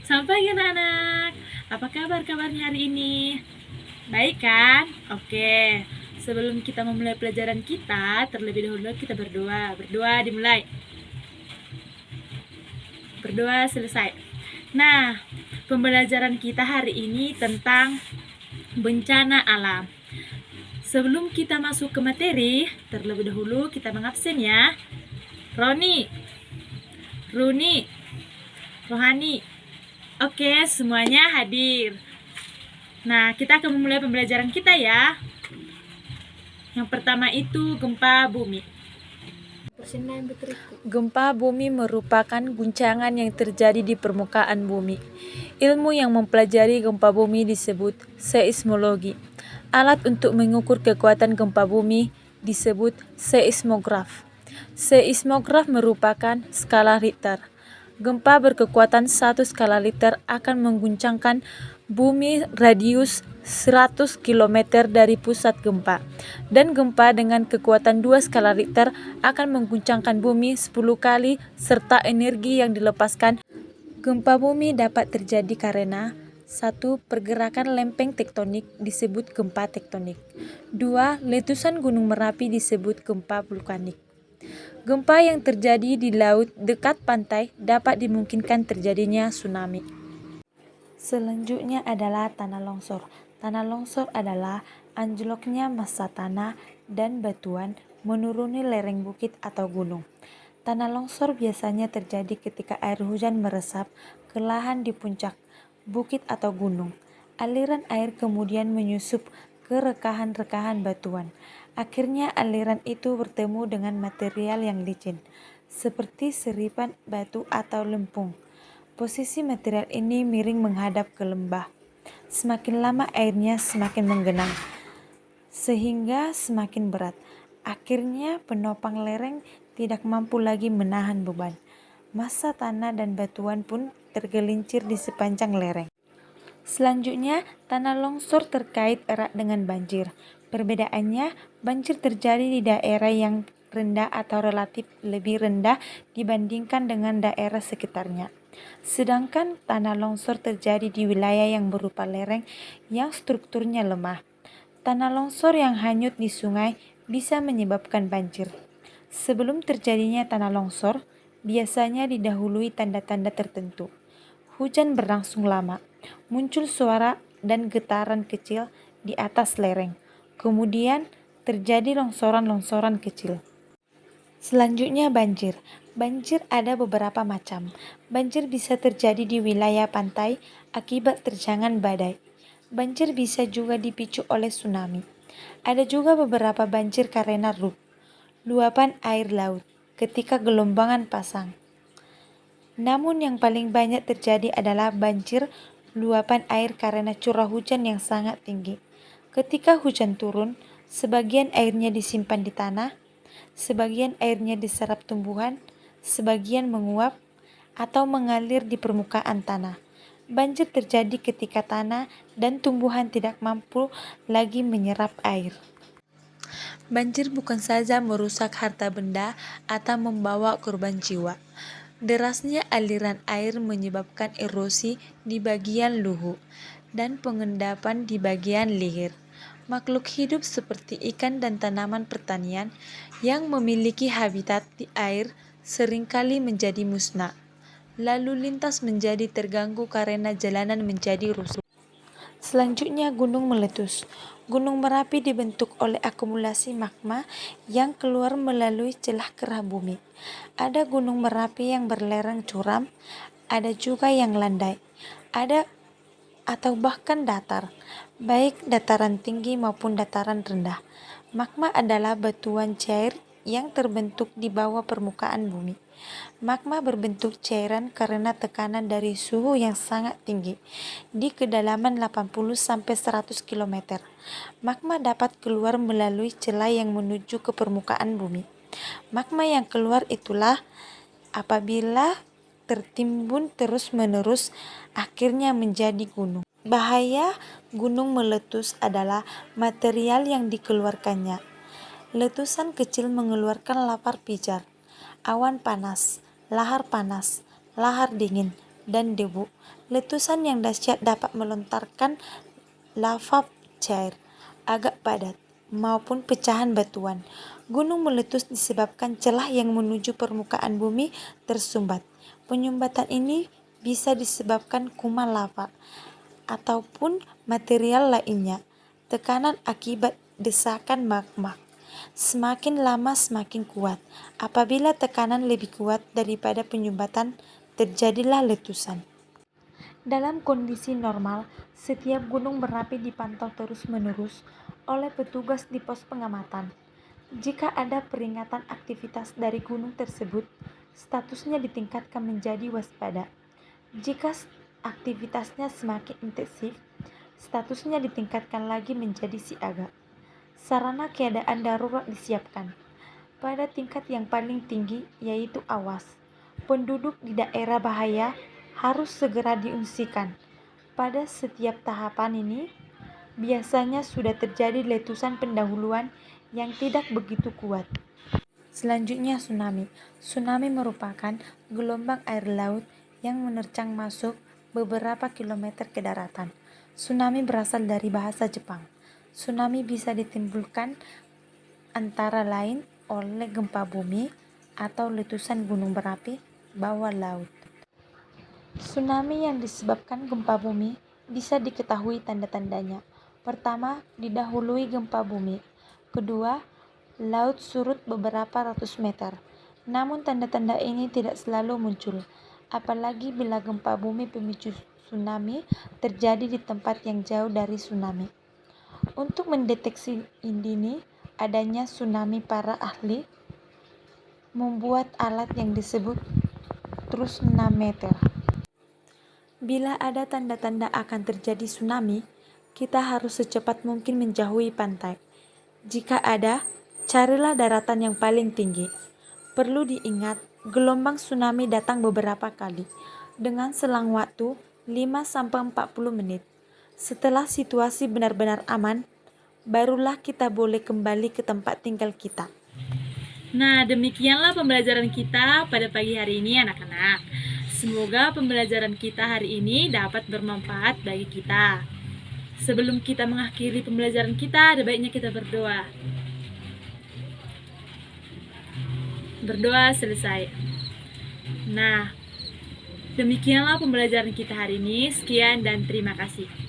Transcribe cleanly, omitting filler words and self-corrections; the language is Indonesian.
Selamat pagi anak-anak. Apa kabarnya hari ini? Baik kan? Oke. Sebelum kita memulai pelajaran kita, terlebih dahulu kita berdoa. Berdoa dimulai. Berdoa selesai. Nah, pembelajaran kita hari ini tentang bencana alam. Sebelum kita masuk ke materi, terlebih dahulu kita mengabsen ya. Roni, Runi, Rohani. Oke, semuanya hadir. Nah, kita akan memulai pembelajaran kita ya. Yang pertama itu gempa bumi. Gempa bumi merupakan guncangan yang terjadi di permukaan bumi. Ilmu yang mempelajari gempa bumi disebut seismologi. Alat untuk mengukur kekuatan gempa bumi disebut seismograf. Seismograf merupakan skala Richter. Gempa berkekuatan 1 skala Richter akan mengguncangkan bumi radius 100 km dari pusat gempa, dan gempa dengan kekuatan 2 skala Richter akan mengguncangkan bumi 10 kali serta energi yang dilepaskan. Gempa bumi dapat terjadi karena 1. Pergerakan lempeng tektonik disebut gempa tektonik. 2. Letusan gunung Merapi disebut gempa vulkanik. Gempa yang terjadi di laut dekat pantai dapat dimungkinkan terjadinya tsunami. Selanjutnya adalah tanah longsor. Tanah longsor adalah anjloknya massa tanah dan batuan menuruni lereng bukit atau gunung. Tanah longsor biasanya terjadi ketika air hujan meresap ke lahan di puncak bukit atau gunung. Aliran air kemudian menyusup ke rekahan-rekahan batuan. Akhirnya aliran itu bertemu dengan material yang licin, seperti seripan batu atau lempung. Posisi material ini miring menghadap ke lembah. Semakin lama airnya semakin menggenang, sehingga semakin berat. Akhirnya penopang lereng tidak mampu lagi menahan beban. Massa tanah dan batuan pun tergelincir di sepanjang lereng. Selanjutnya, tanah longsor terkait erat dengan banjir. Perbedaannya, banjir terjadi di daerah yang rendah atau relatif lebih rendah dibandingkan dengan daerah sekitarnya. Sedangkan tanah longsor terjadi di wilayah yang berupa lereng yang strukturnya lemah. Tanah longsor yang hanyut di sungai bisa menyebabkan banjir. Sebelum terjadinya tanah longsor, biasanya didahului tanda-tanda tertentu. Hujan berlangsung lama, muncul suara dan getaran kecil di atas lereng. Kemudian terjadi longsoran-longsoran kecil. Selanjutnya banjir. Banjir ada beberapa macam. Banjir bisa terjadi di wilayah pantai akibat terjangan badai. Banjir bisa juga dipicu oleh tsunami. Ada juga beberapa banjir karena luapan air laut ketika gelombang pasang. Namun yang paling banyak terjadi adalah banjir luapan air karena curah hujan yang sangat tinggi. Ketika hujan turun, sebagian airnya disimpan di tanah, sebagian airnya diserap tumbuhan, sebagian menguap atau mengalir di permukaan tanah. Banjir terjadi ketika tanah dan tumbuhan tidak mampu lagi menyerap air. Banjir bukan saja merusak harta benda atau membawa korban jiwa. Derasnya aliran air menyebabkan erosi di bagian luhu dan pengendapan di bagian leher. Makhluk hidup seperti ikan dan tanaman pertanian yang memiliki habitat di air seringkali menjadi musnah. Lalu lintas menjadi terganggu karena jalanan menjadi rusuh. Selanjutnya gunung meletus. Gunung Merapi dibentuk oleh akumulasi magma yang keluar melalui celah kerah bumi. Ada gunung Merapi yang berlereng curam, ada juga yang landai, ada atau bahkan datar, baik dataran tinggi maupun dataran rendah. Magma adalah batuan cair yang terbentuk di bawah permukaan bumi. Magma berbentuk cairan karena tekanan dari suhu yang sangat tinggi di kedalaman 80-100 km. Magma dapat keluar melalui celah yang menuju ke permukaan bumi. Magma yang keluar itulah apabila tertimbun terus-menerus akhirnya menjadi gunung. Bahaya gunung meletus adalah material yang dikeluarkannya. Letusan kecil mengeluarkan lapar pijar, awan panas, lahar dingin, dan debu. Letusan yang dahsyat dapat melontarkan lava cair, agak padat, maupun pecahan batuan. Gunung meletus disebabkan celah yang menuju permukaan bumi tersumbat. Penyumbatan ini bisa disebabkan kuman lava ataupun material lainnya. Tekanan akibat desakan magma semakin lama semakin kuat. Apabila tekanan lebih kuat daripada penyumbatan, terjadilah letusan. Dalam kondisi normal, setiap gunung berapi dipantau terus-menerus oleh petugas di pos pengamatan. Jika ada peringatan aktivitas dari gunung tersebut, statusnya ditingkatkan menjadi waspada. Jika aktivitasnya semakin intensif, statusnya ditingkatkan lagi menjadi siaga. Sarana keadaan darurat disiapkan. Pada tingkat yang paling tinggi, yaitu awas, penduduk di daerah bahaya harus segera diungsikan. Pada setiap tahapan ini, biasanya sudah terjadi letusan pendahuluan yang tidak begitu kuat. Selanjutnya tsunami. Tsunami merupakan gelombang air laut yang menerjang masuk beberapa kilometer ke daratan. Tsunami berasal dari bahasa Jepang. Tsunami bisa ditimbulkan antara lain oleh gempa bumi atau letusan gunung berapi bawah laut. Tsunami yang disebabkan gempa bumi bisa diketahui tanda-tandanya. Pertama, didahului gempa bumi. Kedua, laut surut beberapa ratus meter. Namun tanda-tanda ini tidak selalu muncul, apalagi bila gempa bumi pemicu tsunami terjadi di tempat yang jauh dari tsunami. Untuk mendeteksi dini adanya tsunami, para ahli membuat alat yang disebut Trusnometer. Bila ada tanda-tanda akan terjadi tsunami, kita harus secepat mungkin menjauhi pantai. Jika ada, carilah daratan yang paling tinggi. Perlu diingat, gelombang tsunami datang beberapa kali, dengan selang waktu 5-40 menit. Setelah situasi benar-benar aman, barulah kita boleh kembali ke tempat tinggal kita. Nah, demikianlah pembelajaran kita pada pagi hari ini, anak-anak. Semoga pembelajaran kita hari ini dapat bermanfaat bagi kita. Sebelum kita mengakhiri pembelajaran kita, ada baiknya kita berdoa. Berdoa selesai. Nah, demikianlah pembelajaran kita hari ini. Sekian dan terima kasih.